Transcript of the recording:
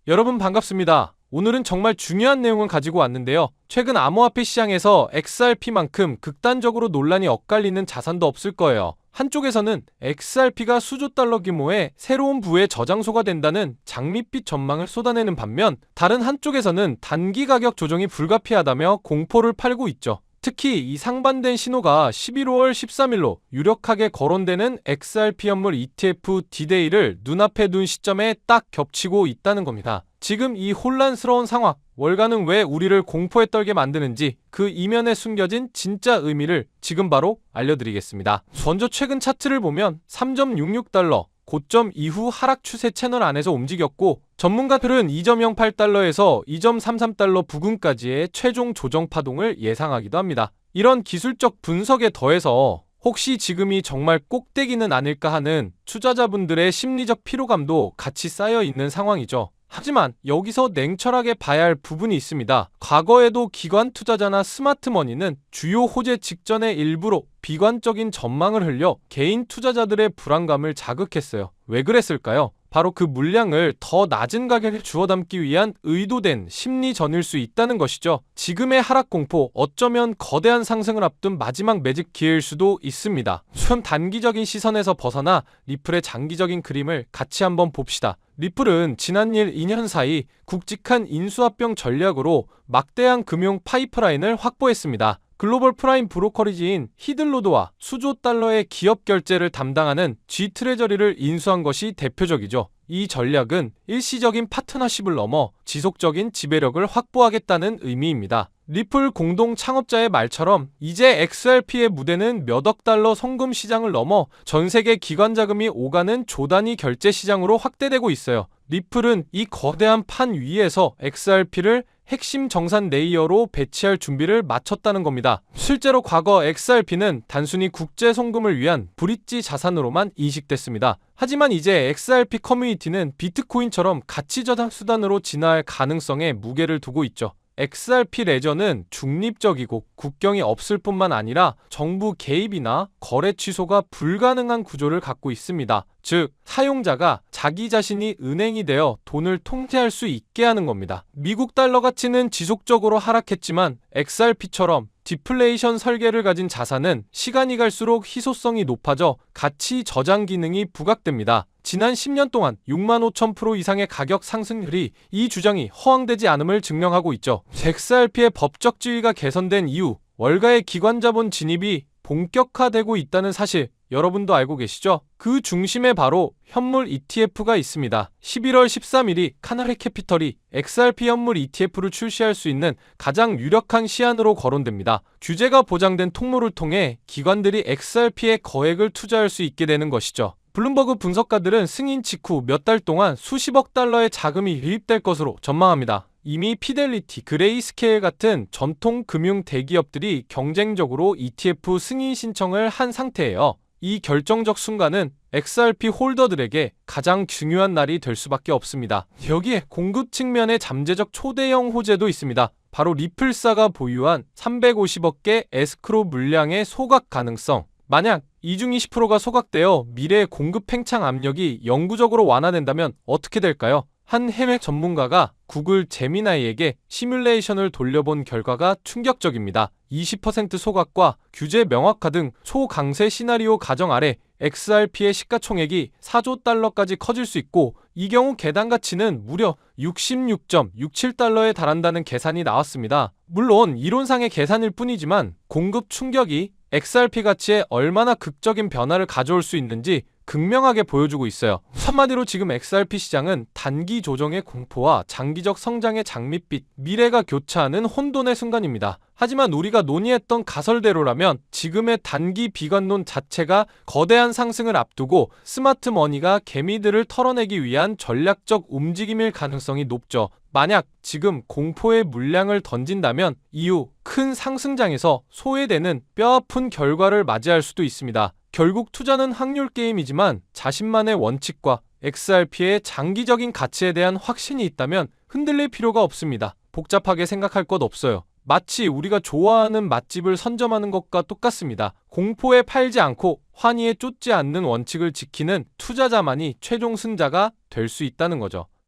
여러분 반갑습니다. 오늘은 정말 중요한 내용을 가지고 왔는데요. 최근 암호화폐 시장에서 XRP만큼 극단적으로 논란이 엇갈리는 자산도 없을 거예요. 한쪽에서는 XRP가 수조 달러 규모의 새로운 부의 저장소가 된다는 장밋빛 전망을 쏟아내는 반면, 다른 한쪽에서는 단기 가격 조정이 불가피하다며 공포를 팔고 있죠. 특히 이 상반된 신호가 11월 13일로 유력하게 거론되는 XRP 현물 ETF D-Day를 눈앞에 둔 시점에 딱 겹치고 있다는 겁니다. 지금 이 혼란스러운 상황, 월가는 왜 우리를 공포에 떨게 만드는지 그 이면에 숨겨진 진짜 의미를 지금 바로 알려드리겠습니다. 먼저 최근 차트를 보면 3.66달러, 고점 이후 하락 추세 채널 안에서 움직였고, 전문가들은 2.08달러에서 2.33달러 부근까지의 최종 조정 파동을 예상하기도 합니다. 이런 기술적 분석에 더해서 혹시 지금이 정말 꼭대기는 아닐까 하는 투자자분들의 심리적 피로감도 같이 쌓여 있는 상황이죠. 하지만 여기서 냉철하게 봐야 할 부분이 있습니다. 과거에도 기관 투자자나 스마트머니는 주요 호재 직전에 일부러 비관적인 전망을 흘려 개인 투자자들의 불안감을 자극했어요. 왜 그랬을까요? 바로 그 물량을 더 낮은 가격에 주워 담기 위한 의도된 심리전일 수 있다는 것이죠. 지금의 하락 공포, 어쩌면 거대한 상승을 앞둔 마지막 매직 기회일 수도 있습니다. 좀 단기적인 시선에서 벗어나 리플의 장기적인 그림을 같이 한번 봅시다. 리플은 지난 2년 사이 굵직한 인수합병 전략으로 막대한 금융 파이프라인을 확보했습니다. 글로벌 프라임 브로커리지인 히들로드와 수조 달러의 기업 결제를 담당하는 G트레저리를 인수한 것이 대표적이죠. 이 전략은 일시적인 파트너십을 넘어 지속적인 지배력을 확보하겠다는 의미입니다. 리플 공동 창업자의 말처럼 이제 XRP의 무대는 몇억 달러 송금 시장을 넘어 전 세계 기관 자금이 오가는 조단위 결제 시장으로 확대되고 있어요. 리플은 이 거대한 판 위에서 XRP를 핵심 정산 레이어로 배치할 준비를 마쳤다는 겁니다. 실제로 과거 XRP는 단순히 국제 송금을 위한 브릿지 자산으로만 인식됐습니다. 하지만 이제 XRP 커뮤니티는 비트코인처럼 가치 저장 수단으로 진화할 가능성에 무게를 두고 있죠. XRP 레저는 중립적이고 국경이 없을 뿐만 아니라 정부 개입이나 거래 취소가 불가능한 구조를 갖고 있습니다. 즉, 사용자가 자기 자신이 은행이 되어 돈을 통제할 수 있게 하는 겁니다. 미국 달러 가치는 지속적으로 하락했지만 XRP처럼 디플레이션 설계를 가진 자산은 시간이 갈수록 희소성이 높아져 가치 저장 기능이 부각됩니다. 지난 10년 동안 65,000% 이상의 가격 상승률이 이 주장이 허황되지 않음을 증명하고 있죠. XRP의 법적 지위가 개선된 이후 월가의 기관 자본 진입이 본격화되고 있다는 사실 여러분도 알고 계시죠? 그 중심에 바로 현물 ETF가 있습니다. 11월 13일이 카나리 캐피털이 XRP 현물 ETF를 출시할 수 있는 가장 유력한 시한으로 거론됩니다. 규제가 보장된 통로를 통해 기관들이 XRP에 거액을 투자할 수 있게 되는 것이죠. 블룸버그 분석가들은 승인 직후 몇 달 동안 수십억 달러의 자금이 유입될 것으로 전망합니다. 이미 피델리티, 그레이스케일 같은 전통 금융 대기업들이 경쟁적으로 ETF 승인 신청을 한 상태예요. 이 결정적 순간은 XRP 홀더들에게 가장 중요한 날이 될 수밖에 없습니다. 여기에 공급 측면의 잠재적 초대형 호재도 있습니다. 바로 리플사가 보유한 350억 개 에스크로 물량의 소각 가능성. 만약 이중 20%가 소각되어 미래의 공급 팽창 압력이 영구적으로 완화된다면 어떻게 될까요? 한 해외 전문가가 구글 제미나이에게 시뮬레이션을 돌려본 결과가 충격적입니다. 20% 소각과 규제 명확화 등 초강세 시나리오 가정 아래 XRP의 시가총액이 4조 달러까지 커질 수 있고, 이 경우 계단 가치는 무려 66.67달러에 달한다는 계산이 나왔습니다. 물론 이론상의 계산일 뿐이지만 공급 충격이 XRP 가치에 얼마나 극적인 변화를 가져올 수 있는지 극명하게 보여주고 있어요. 한마디로 지금 XRP 시장은 단기 조정의 공포와 장기적 성장의 장밋빛, 미래가 교차하는 혼돈의 순간입니다. 하지만 우리가 논의했던 가설대로라면 지금의 단기 비관론 자체가 거대한 상승을 앞두고 스마트 머니가 개미들을 털어내기 위한 전략적 움직임일 가능성이 높죠. 만약 지금 공포의 물량을 던진다면 이후 큰 상승장에서 소외되는 뼈아픈 결과를 맞이할 수도 있습니다. 결국 투자는 확률 게임이지만 자신만의 원칙과 XRP의 장기적인 가치에 대한 확신이 있다면 흔들릴 필요가 없습니다. 복잡하게 생각할 것 없어요. 마치 우리가 좋아하는 맛집을 선점하는 것과 똑같습니다. 공포에 팔지 않고 환희에 쫓지 않는 원칙을 지키는 투자자만이 최종 승자가 될 수 있다는 거죠.